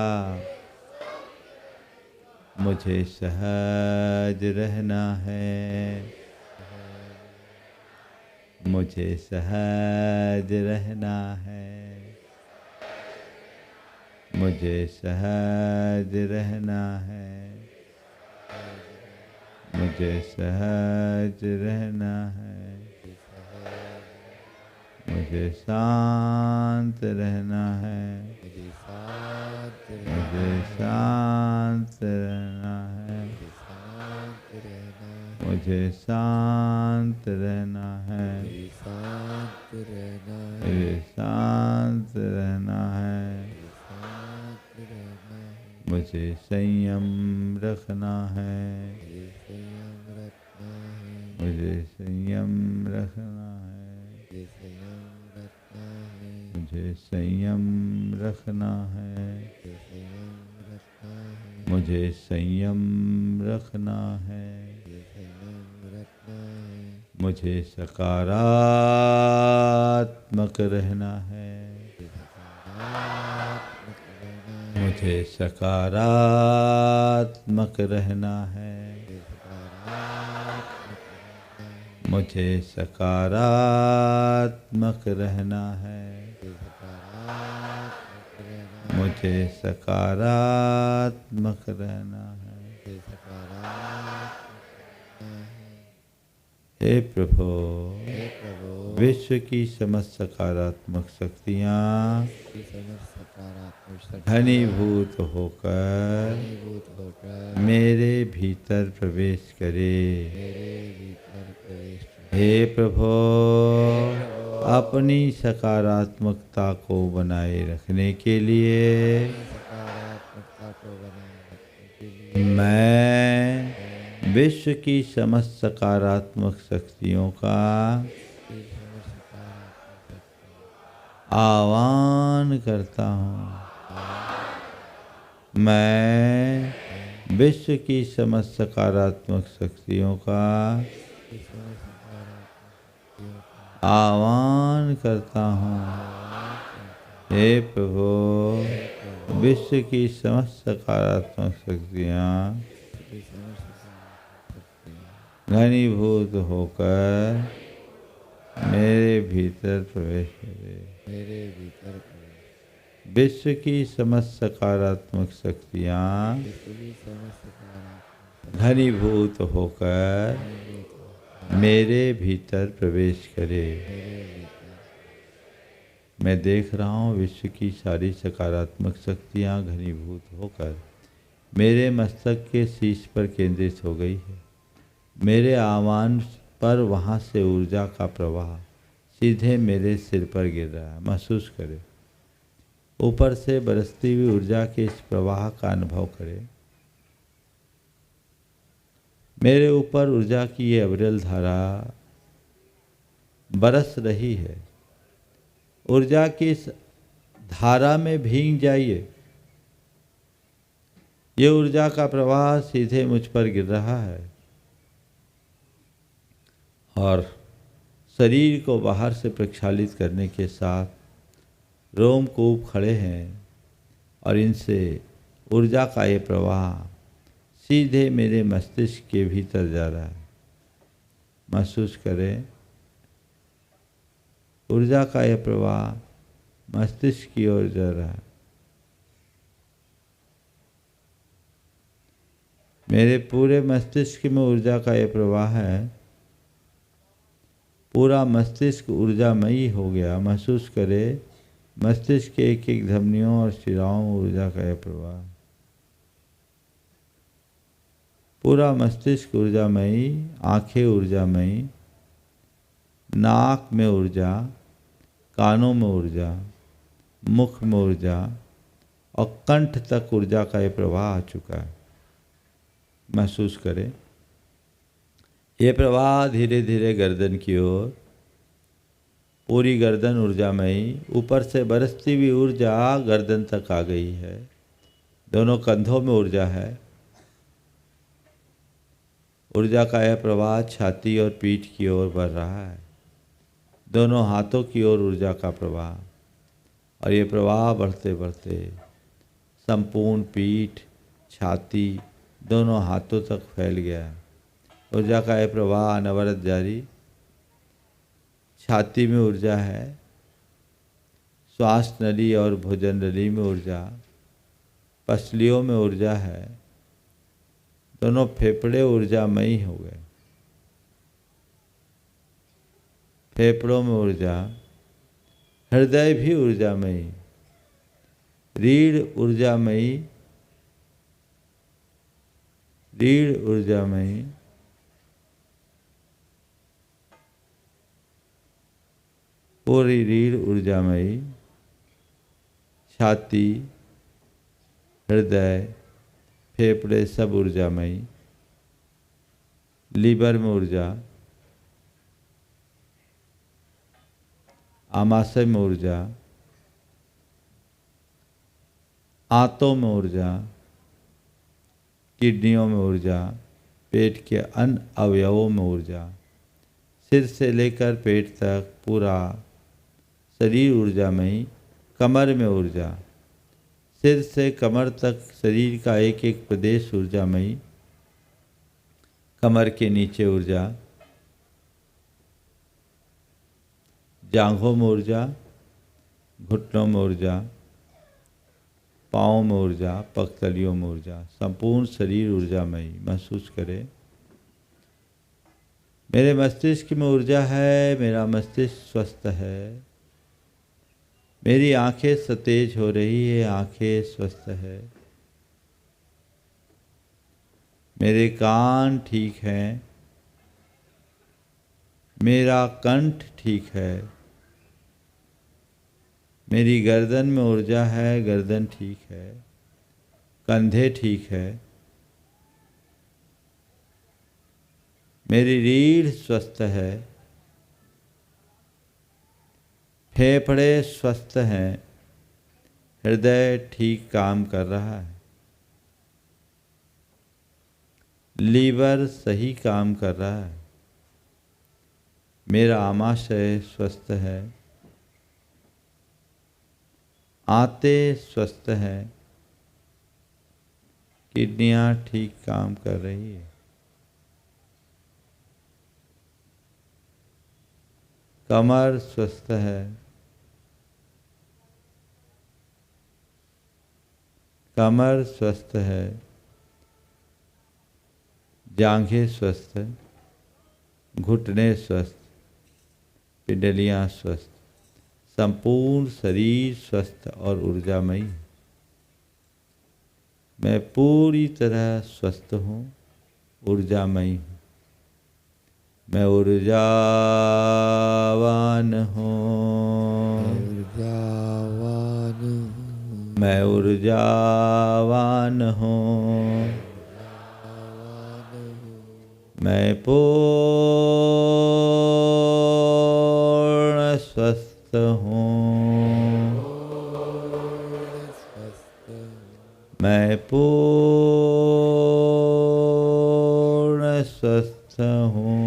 मुझे सहज रहना है, मुझे सहज रहना है, मुझे सहज रहना है, मुझे सहज रहना है, मुझे शांत रहना है, मुझे शांत रहना है, मुझे शांत रहना है, मुझे शांत रहना है, मुझे संयम रखना है, मुझे संयम रखना है, मुझे संयम रखना है, मुझे संयम रखना है, मुझे सकारात्मक रहना है, मुझे सकारात्मक रहना है, मुझे सकारात्मक रहना है, मुझे सकारात्मक रहना है। हे प्रभु, विश्व की समस्त सकारात्मक शक्तियाँ घनीभूत होकर मेरे भीतर प्रवेश करे। हे प्रभु, अपनी सकारात्मकता को बनाए रखने के लिए मैं विश्व की समस्त सकारात्मक शक्तियों का आह्वान करता हूँ। मैं विश्व की समस्त सकारात्मक शक्तियों का आह्वान करता हूँ। हे प्रभु, विश्व की समस्त सकारात्मक शक्तियाँ घनीभूत होकर मेरे भीतर प्रवेश करे। विश्व की समस्त सकारात्मक शक्तियाँ घनीभूत होकर मेरे भीतर प्रवेश करे। मैं देख रहा हूँ विश्व की सारी सकारात्मक शक्तियाँ घनीभूत होकर मेरे मस्तक के शीश पर केंद्रित हो गई है। मेरे आह्वान पर वहाँ से ऊर्जा का प्रवाह सीधे मेरे सिर पर गिर रहा है। महसूस करें, ऊपर से बरसती हुई ऊर्जा के इस प्रवाह का अनुभव करें। मेरे ऊपर ऊर्जा की ये अविरल धारा बरस रही है। ऊर्जा की इस धारा में भीग जाइए। ये ऊर्जा का प्रवाह सीधे मुझ पर गिर रहा है और शरीर को बाहर से प्रक्षालित करने के साथ रोमकूप खड़े हैं और इनसे ऊर्जा का ये प्रवाह सीधे मेरे मस्तिष्क के भीतर जा रहा है। महसूस करें, ऊर्जा का यह प्रवाह मस्तिष्क की ओर जा रहा है। मेरे पूरे मस्तिष्क में ऊर्जा का यह प्रवाह है। पूरा मस्तिष्क ऊर्जामयी हो गया। महसूस करें, मस्तिष्क के एक एक धमनियों और शिराओं में ऊर्जा का यह प्रवाह। पूरा मस्तिष्क ऊर्जामयी, आंखें ऊर्जामयी, नाक में ऊर्जा, कानों में ऊर्जा, मुख में ऊर्जा और कंठ तक ऊर्जा का ये प्रवाह आ चुका है। महसूस करें, ये प्रवाह धीरे धीरे गर्दन की ओर, पूरी गर्दन ऊर्जामयी, ऊपर से बरसती हुई ऊर्जा गर्दन तक आ गई है। दोनों कंधों में ऊर्जा है। ऊर्जा का यह प्रवाह छाती और पीठ की ओर बढ़ रहा है। दोनों हाथों की ओर ऊर्जा का प्रवाह, और ये प्रवाह बढ़ते बढ़ते संपूर्ण पीठ, छाती, दोनों हाथों तक फैल गया। ऊर्जा का यह प्रवाह अनवरत जारी। छाती में ऊर्जा है, श्वास नली और भोजन नली में ऊर्जा, पसलियों में ऊर्जा है। दोनों फेफड़े ऊर्जामयी हो गए। फेफड़ों में ऊर्जा, हृदय भी ऊर्जामयी, रीढ़ ऊर्जामयी, रीढ़ ऊर्जामयी, पूरी रीढ़ ऊर्जामयी, छाती, हृदय, फेफड़े सब ऊर्जामयी। लीवर में ऊर्जा, आमाशय में ऊर्जा, आंतों में ऊर्जा, किडनियों में ऊर्जा, पेट के अन्य अवयवों में ऊर्जा, सिर से लेकर पेट तक पूरा शरीर ऊर्जामयी। कमर में ऊर्जा, सिर से कमर तक शरीर का एक एक प्रदेश ऊर्जामयी। कमर के नीचे ऊर्जा, जांघों में ऊर्जा, घुटनों में ऊर्जा, पाँव में ऊर्जा, पगतलियों में ऊर्जा, संपूर्ण शरीर ऊर्जामयी महसूस करें। मेरे मस्तिष्क में ऊर्जा है, मेरा मस्तिष्क स्वस्थ है। मेरी आंखें सतेज हो रही है, आंखें स्वस्थ है। मेरे कान ठीक हैं, मेरा कंठ ठीक है। मेरी गर्दन में ऊर्जा है, गर्दन ठीक है। कंधे ठीक है। मेरी रीढ़ स्वस्थ है। फेफड़े स्वस्थ हैं। हृदय ठीक काम कर रहा है। लीवर सही काम कर रहा है। मेरा आमाशय स्वस्थ है। आंते स्वस्थ हैं। किडनियां ठीक काम कर रही है। कमर स्वस्थ है। कमर स्वस्थ है। जांघें स्वस्थ, घुटने स्वस्थ, पिंडलियां स्वस्थ, संपूर्ण शरीर स्वस्थ और ऊर्जामयी। मैं पूरी तरह स्वस्थ हूँ, ऊर्जामयी हूँ। मैं ऊर्जावान हूँ। मैं ऊर्जावान हूँ। मैं पूर्ण स्वस्थ हूँ। मैं पूर्ण स्वस्थ हूँ।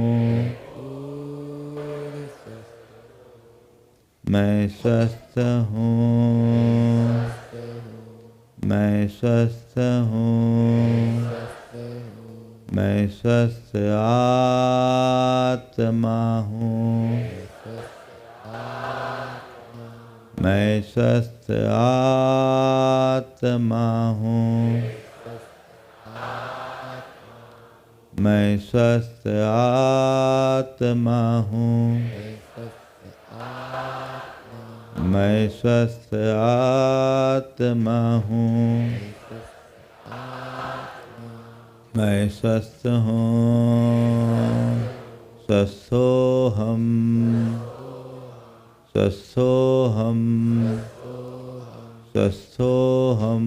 मैं स्वस्थ हूँ। मैं स्वस्थ हूँ। मैं स्वस्थ आत्मा हूँ। मैं स्वस्थ आत्मा हूँ। मैं स्वस्थ आत्मा हूँ। मैं स्वस्थ आत्मा हूँ। मैं स्वस्थ हूँ। स्वस्थोहम। स्वस्थोहम। स्वस्थोहम।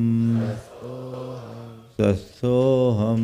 स्वस्थोहम।